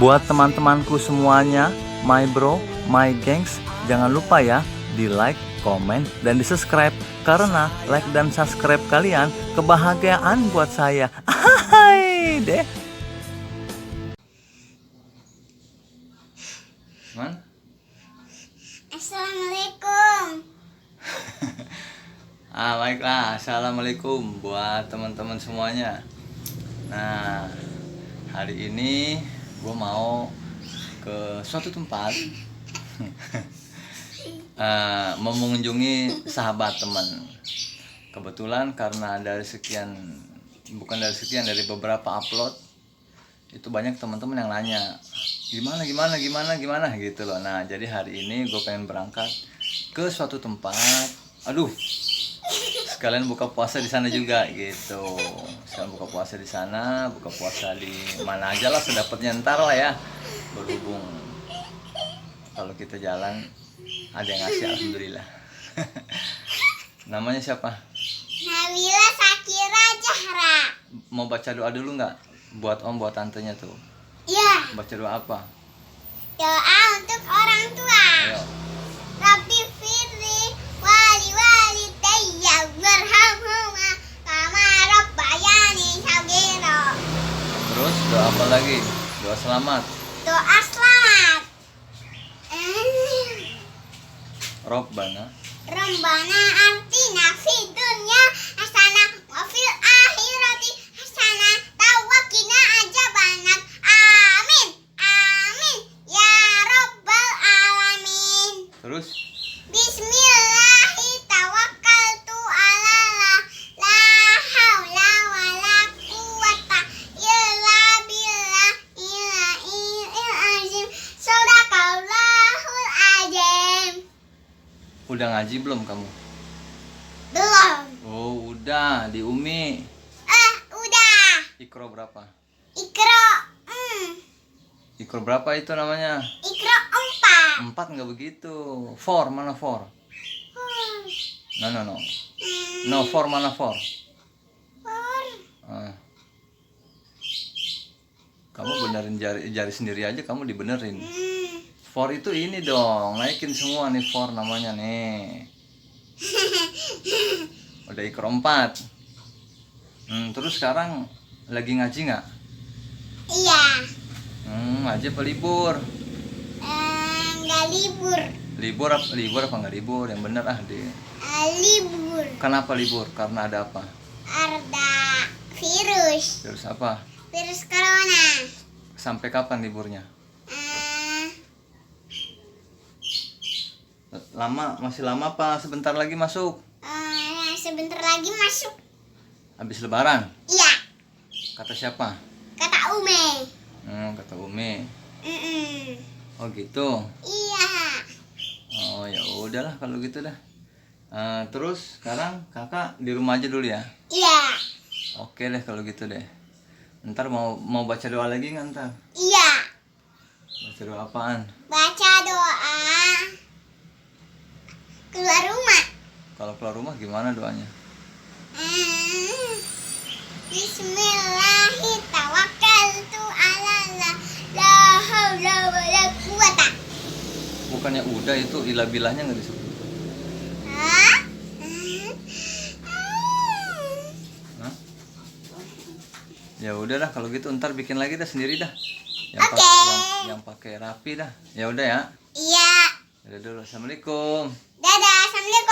Buat teman-temanku semuanya, my bro, my gengs, jangan lupa ya di like, komen, dan di subscribe. Karena like dan subscribe kalian kebahagiaan buat saya. Hai deh. Man? Assalamualaikum. Baiklah, assalamualaikum buat teman-teman semuanya. Nah, hari ini gue mau ke suatu tempat mau mengunjungi sahabat teman. Kebetulan karena dari beberapa upload itu banyak teman-teman yang nanya gimana gitu loh. Nah, jadi hari ini gue pengen berangkat ke suatu tempat. Aduh, sekalian buka puasa di sana juga gitu. Sekalian buka puasa di sana, buka puasa di mana aja lah sedapatnya, ntar lah ya. Berhubung kalau kita jalan ada yang ngasih, alhamdulillah. Namanya siapa? Nabila Sakira Zahra. Mau baca doa dulu nggak? Buat om, buat tantenya tuh. Ya, Baca doa apa? doa untuk orang tua. Ayo. Rabbi firli wali wali tayya warhamhuma kama rabbayani saghira. Terus doa apa lagi? Doa selamat. Doa selamat. Robbana. Rabbana atina fid dunya hasanah wa fil akhirati hasanah wa qina adzabannar. Amin. Amin ya rabbal alamin. Terus Bismillahi tawakkaltu ala Allah, la haula wala quwata illa billahil azim. Shadaqallahul azim. udah ngaji belum kamu? Belum. Oh, udah di Umi. Udah. Ikro berapa? Ikro. Ikro berapa itu namanya? Ikro 4. 4 nggak begitu. 4 mana 4? No. No 4 mana 4? Kamu benerin jari sendiri aja, kamu dibenerin. 4 itu ini dong, naikin semua nih 4 namanya nih. Udah Ikro 4. Terus sekarang lagi ngaji nggak? Iya. Ngaji apa libur? Nggak libur. Libur apa nggak libur? Yang bener deh. Libur. Kenapa libur? Karena ada apa? Ada virus. Terus apa? Virus corona. Sampai kapan liburnya? Masih lama apa sebentar lagi masuk? Sebentar lagi masuk. Habis lebaran? Iya. Kata siapa? Kata Ume. Kata Umi. Mm-mm. Oh gitu. Iya. Oh ya udahlah kalau gitu dah. Terus sekarang kakak di rumah aja dulu ya. Iya. Oke deh kalau gitu deh. Ntar mau baca doa lagi nggak ntar? Iya. Baca doa apaan? Baca doa keluar rumah. Kalau keluar rumah gimana doanya? Bismillahirrahmanirrahim. Tawakkaltu ala Allah, la haula wala quwata. Bukannya udah itu ilah bilahnya nggak disebut? Hah? Hah? Ya udahlah kalau gitu ntar bikin lagi dah sendiri dah. Oke. Yang pakai rapi dah. Ya udah ya. Iya. Udah dulu. Assalamualaikum. Dadah. Assalamualaikum.